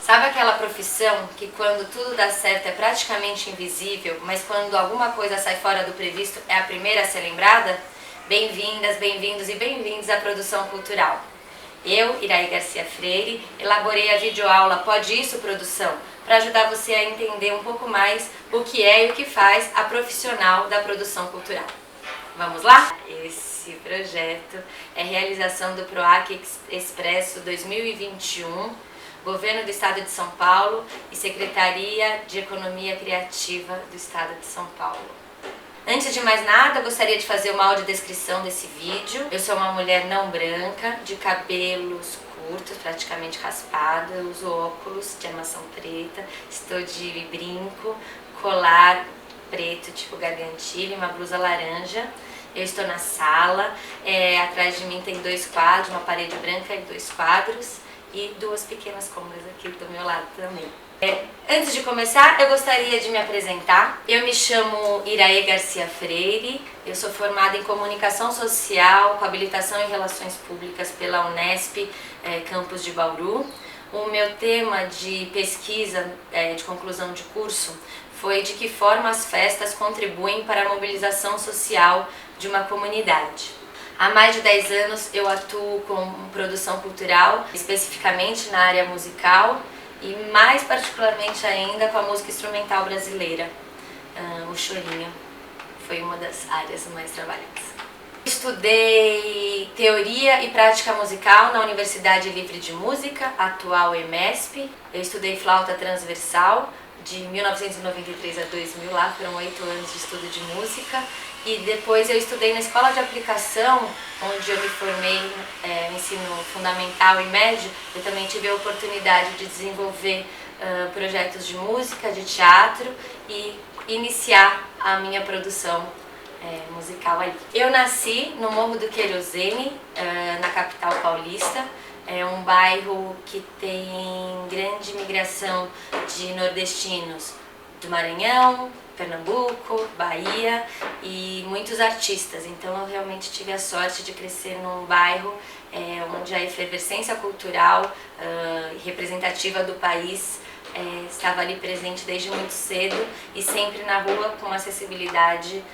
Sabe aquela profissão que quando tudo dá certo é praticamente invisível, mas quando alguma coisa sai fora do previsto é a primeira a ser lembrada? Bem-vindas, bem-vindos e bem-vindos à Produção Cultural. Eu, Iraí Garcia Freire, elaborei a videoaula Pode Isso, Produção, para ajudar você a entender um pouco mais o que é e o que faz a profissional da produção cultural. Vamos lá? Esse projeto é realização do PROAC Expresso 2021, Governo do Estado de São Paulo e Secretaria de Economia Criativa do Estado de São Paulo. Antes de mais nada, eu gostaria de fazer uma audiodescrição desse vídeo. Eu sou uma mulher não branca, de cabelos curtos, praticamente raspada, uso óculos de armação preta, estou de brinco, colar preto tipo gargantilha e uma blusa laranja. Eu estou na sala, atrás de mim tem 2 quadros, uma parede branca e 2 quadros e 2 pequenas cômodas aqui do meu lado também. Antes de começar, eu gostaria de me apresentar. Eu me chamo Iraí Garcia Freire, eu sou formada em Comunicação Social com habilitação em Relações Públicas pela Unesp, campus de Bauru. O meu tema de pesquisa, de conclusão de curso, foi de que forma as festas contribuem para a mobilização social de uma comunidade. Há mais de 10 anos eu atuo com produção cultural, especificamente na área musical e mais particularmente ainda com a música instrumental brasileira. O chorinho foi uma das áreas mais trabalhadas. Estudei Teoria e Prática Musical na Universidade Livre de Música, atual EMESP. Eu estudei flauta transversal de 1993 a 2000, lá foram 8 anos de estudo de música. E depois eu estudei na Escola de Aplicação, onde eu me formei no ensino fundamental e médio. Eu também tive a oportunidade de desenvolver projetos de música, de teatro e iniciar a minha produção musical ali. Eu nasci no Morro do Querosene, na capital paulista. É um bairro que tem grande migração de nordestinos do Maranhão, Pernambuco, Bahia e muitos artistas. Então eu realmente tive a sorte de crescer num bairro onde a efervescência cultural representativa do país estava ali presente desde muito cedo e sempre na rua com uma acessibilidade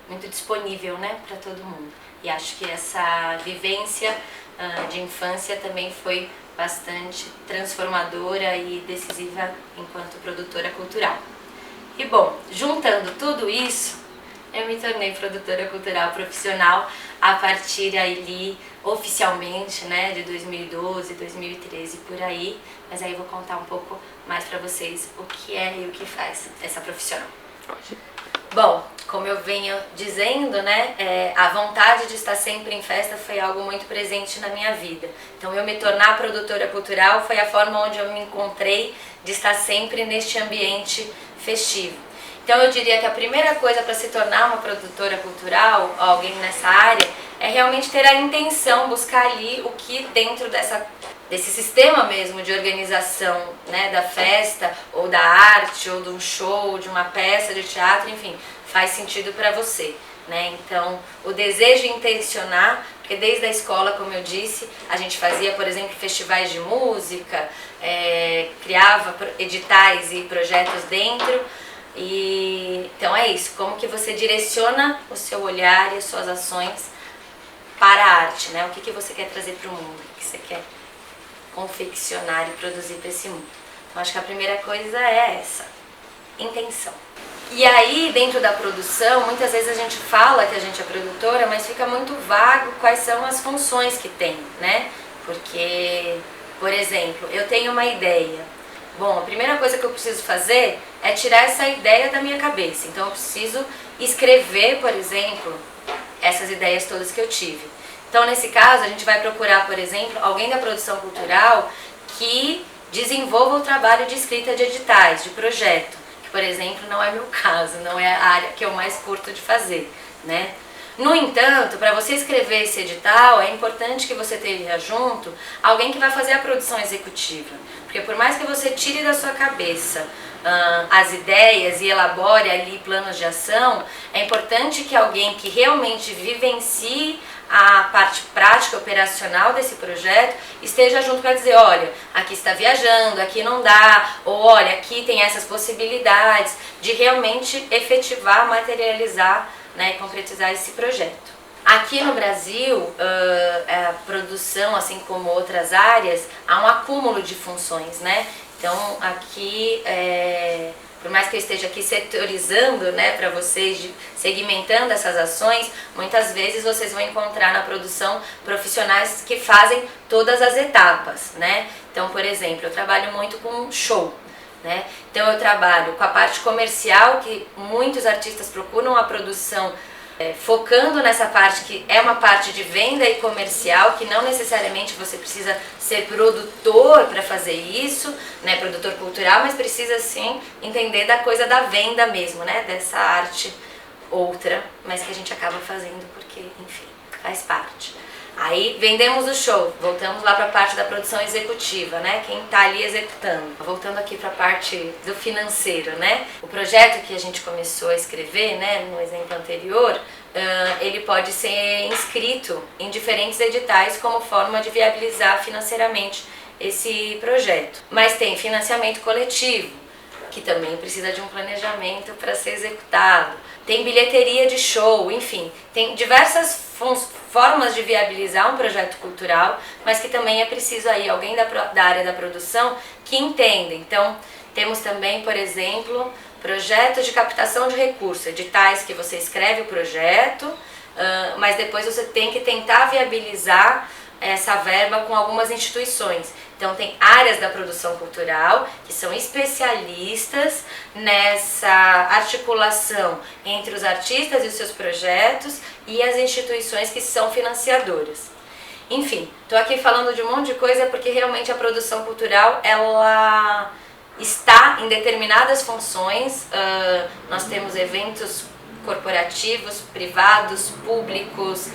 muito disponível, né, para todo mundo. E acho que essa vivência de infância também foi bastante transformadora e decisiva enquanto produtora cultural. E bom, juntando tudo isso, eu me tornei produtora cultural profissional a partir ali, oficialmente, né, de 2012, 2013, por aí. Mas aí eu vou contar um pouco mais para vocês o que é e o que faz essa profissional. Bom, como eu venho dizendo, né, a vontade de estar sempre em festa foi algo muito presente na minha vida. Então eu me tornar produtora cultural foi a forma onde eu me encontrei de estar sempre neste ambiente festivo. Então eu diria que a primeira coisa para se tornar uma produtora cultural, alguém nessa área, é realmente ter a intenção, buscar ali o que dentro desse sistema mesmo de organização, né, da festa, ou da arte, ou de um show, de uma peça de teatro, enfim, faz sentido para você, né? Então, o desejo de intencionar, porque desde a escola, como eu disse, a gente fazia, por exemplo, festivais de música, criava editais e projetos dentro, e então é isso, como que você direciona o seu olhar e as suas ações para a arte, né? O que você quer trazer para o mundo, o que você quer confeccionar e produzir para esse mundo. Então acho que a primeira coisa é essa, intenção. E aí dentro da produção, muitas vezes a gente fala que a gente é produtora, mas fica muito vago quais são as funções que tem, né? Porque, por exemplo, eu tenho uma ideia. Bom, a primeira coisa que eu preciso fazer é tirar essa ideia da minha cabeça. Então eu preciso escrever, por exemplo, essas ideias todas que eu tive. Então, nesse caso, a gente vai procurar, por exemplo, alguém da produção cultural que desenvolva o trabalho de escrita de editais, de projeto, que, por exemplo, não é meu caso, não é a área que eu mais curto de fazer, né? No entanto, para você escrever esse edital, é importante que você tenha junto alguém que vai fazer a produção executiva, porque por mais que você tire da sua cabeça as ideias e elabore ali planos de ação, é importante que alguém que realmente vivencie a parte prática, operacional desse projeto esteja junto para dizer, olha, aqui está viajando, aqui não dá, ou olha, aqui tem essas possibilidades de realmente efetivar, materializar, né, e concretizar esse projeto. Aqui no Brasil, a produção, assim como outras áreas, há um acúmulo de funções, né? Então aqui, por mais que eu esteja aqui setorizando, né, para vocês, segmentando essas ações, muitas vezes vocês vão encontrar na produção profissionais que fazem todas as etapas, né? Então, por exemplo, eu trabalho muito com show, né? Então eu trabalho com a parte comercial, que muitos artistas procuram a produção focando nessa parte que é uma parte de venda e comercial, que não necessariamente você precisa ser produtor para fazer isso, né, produtor cultural, mas precisa sim entender da coisa da venda mesmo, né, dessa arte outra, mas que a gente acaba fazendo porque, enfim, faz parte. Aí vendemos o show, voltamos lá para a parte da produção executiva, né? Quem está ali executando. Voltando aqui para a parte do financeiro, né? O projeto que a gente começou a escrever, né, no exemplo anterior, ele pode ser inscrito em diferentes editais como forma de viabilizar financeiramente esse projeto. Mas tem financiamento coletivo, que também precisa de um planejamento para ser executado. Tem bilheteria de show, enfim, tem diversas formas de viabilizar um projeto cultural, mas que também é preciso aí alguém da área da produção que entenda. Então, temos também, por exemplo, projetos de captação de recursos, editais que você escreve o projeto, mas depois você tem que tentar viabilizar essa verba com algumas instituições. Então tem áreas da produção cultural que são especialistas nessa articulação entre os artistas e os seus projetos e as instituições que são financiadoras. Enfim, estou aqui falando de um monte de coisa porque realmente a produção cultural ela está em determinadas funções. Nós temos eventos corporativos, privados, públicos,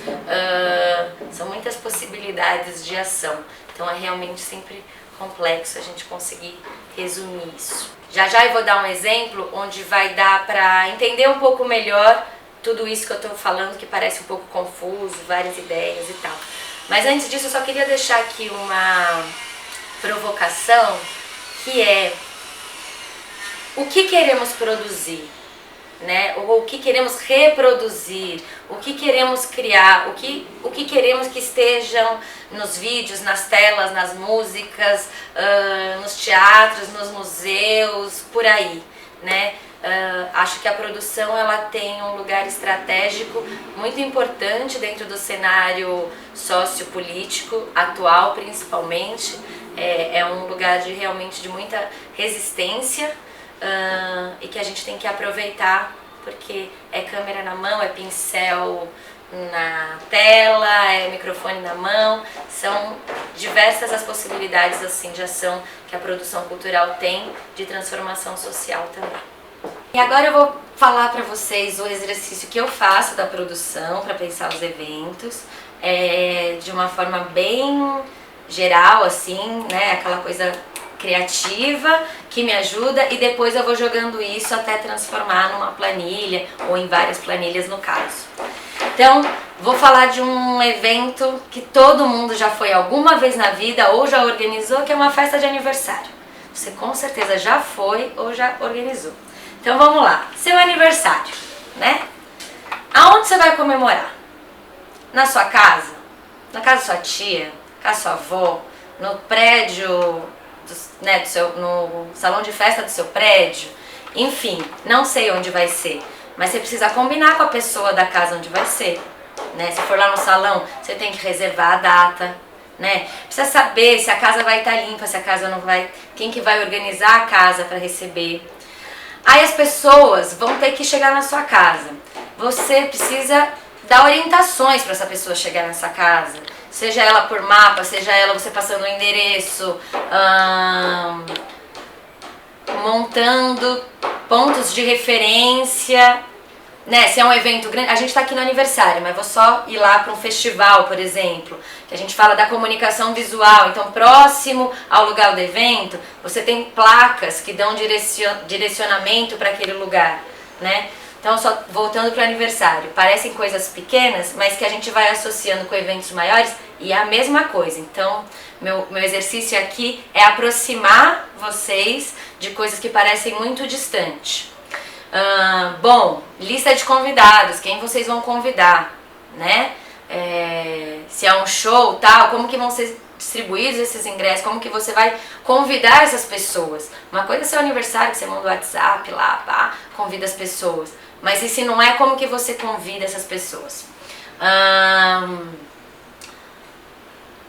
são muitas possibilidades de ação. Então é realmente sempre complexo a gente conseguir resumir isso. Já eu vou dar um exemplo onde vai dar para entender um pouco melhor tudo isso que eu estou falando, que parece um pouco confuso, várias ideias e tal. Mas antes disso eu só queria deixar aqui uma provocação, que é o que queremos produzir, né? Ou o que queremos reproduzir, o que queremos criar, o que queremos que estejam nos vídeos, nas telas, nas músicas, nos teatros, nos museus, por aí, né? Acho que a produção ela tem um lugar estratégico muito importante dentro do cenário sociopolítico atual, principalmente. É um lugar realmente de muita resistência, e que a gente tem que aproveitar, porque é câmera na mão, é pincel na tela, é microfone na mão, são diversas as possibilidades assim de ação que a produção cultural tem de transformação social também. E agora eu vou falar para vocês o exercício que eu faço da produção para pensar os eventos, de uma forma bem geral, assim, né, aquela coisa criativa que me ajuda, e depois eu vou jogando isso até transformar numa planilha ou em várias planilhas no caso. Então, vou falar de um evento que todo mundo já foi alguma vez na vida ou já organizou, que é uma festa de aniversário. Você com certeza já foi ou já organizou. Então vamos lá, seu aniversário, né? Aonde você vai comemorar? Na sua casa? Na casa da sua tia? Na casa da sua avó? No prédio, né, no salão de festa do seu prédio? Enfim, não sei onde vai ser, mas você precisa combinar com a pessoa da casa onde vai ser, né? Se for lá no salão, você tem que reservar a data, né? Precisa saber se a casa vai estar limpa, se a casa não vai, quem que vai organizar a casa para receber. Aí as pessoas vão ter que chegar na sua casa. Você precisa dar orientações para essa pessoa chegar nessa casa. Seja ela por mapa, seja ela você passando o endereço, montando pontos de referência, né? Se é um evento grande, a gente está aqui no aniversário, mas vou só ir lá para um festival, por exemplo, que a gente fala da comunicação visual. Então, próximo ao lugar do evento, você tem placas que dão direcionamento para aquele lugar, né? Então, só voltando para o aniversário, parecem coisas pequenas, mas que a gente vai associando com eventos maiores e é a mesma coisa. Então, meu exercício aqui é aproximar vocês de coisas que parecem muito distantes. Bom, lista de convidados, quem vocês vão convidar, né? Se é um show, tal, como que vão ser distribuídos esses ingressos, como que você vai convidar essas pessoas. Uma coisa é seu aniversário, que você manda o WhatsApp lá, pá, convida as pessoas. Mas e se não é, como que você convida essas pessoas?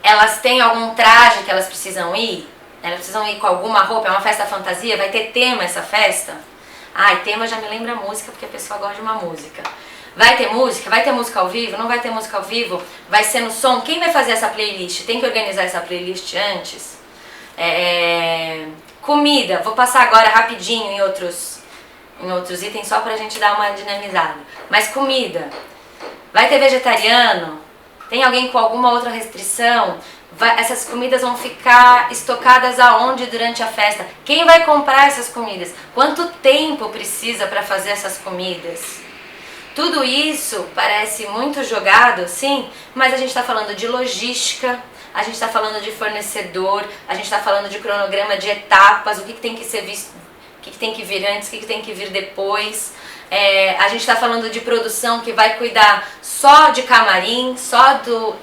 Elas têm algum traje que elas precisam ir? Elas precisam ir com alguma roupa? É uma festa fantasia? Vai ter tema essa festa? Tema já me lembra música, porque a pessoa gosta de uma música. Vai ter música? Vai ter música ao vivo? Não vai ter música ao vivo? Vai ser no som? Quem vai fazer essa playlist? Tem que organizar essa playlist antes? Comida, vou passar agora rapidinho em outros itens só pra gente dar uma dinamizada. Mas comida, vai ter vegetariano? Tem alguém com alguma outra restrição? Essas comidas vão ficar estocadas aonde durante a festa? Quem vai comprar essas comidas? Quanto tempo precisa para fazer essas comidas? Tudo isso parece muito jogado, sim, mas a gente está falando de logística, a gente está falando de fornecedor, a gente está falando de cronograma de etapas, o que tem que ser visto, o que tem que vir antes, o que tem que vir depois. A gente está falando de produção que vai cuidar só de camarim, só do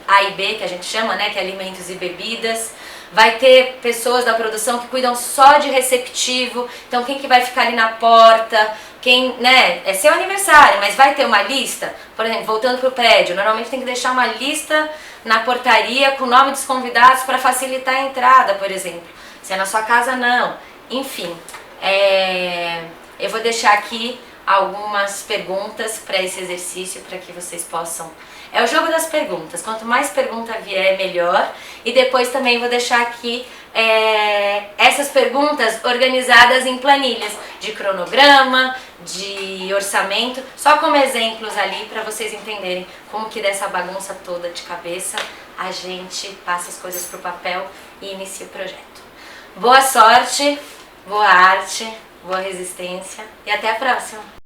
A e B, que a gente chama, né, que é alimentos e bebidas. Vai ter pessoas da produção que cuidam só de receptivo, então quem que vai ficar ali na porta, quem, né, é seu aniversário, mas vai ter uma lista, por exemplo, voltando para o prédio, normalmente tem que deixar uma lista na portaria com o nome dos convidados para facilitar a entrada, por exemplo. Se é na sua casa, não. Enfim, eu vou deixar aqui algumas perguntas para esse exercício, para que vocês possam... É o jogo das perguntas, quanto mais pergunta vier, melhor. E depois também vou deixar aqui essas perguntas organizadas em planilhas de cronograma, de orçamento, só como exemplos ali para vocês entenderem como que dessa bagunça toda de cabeça a gente passa as coisas para o papel e inicia o projeto. Boa sorte, boa arte, boa resistência e até a próxima!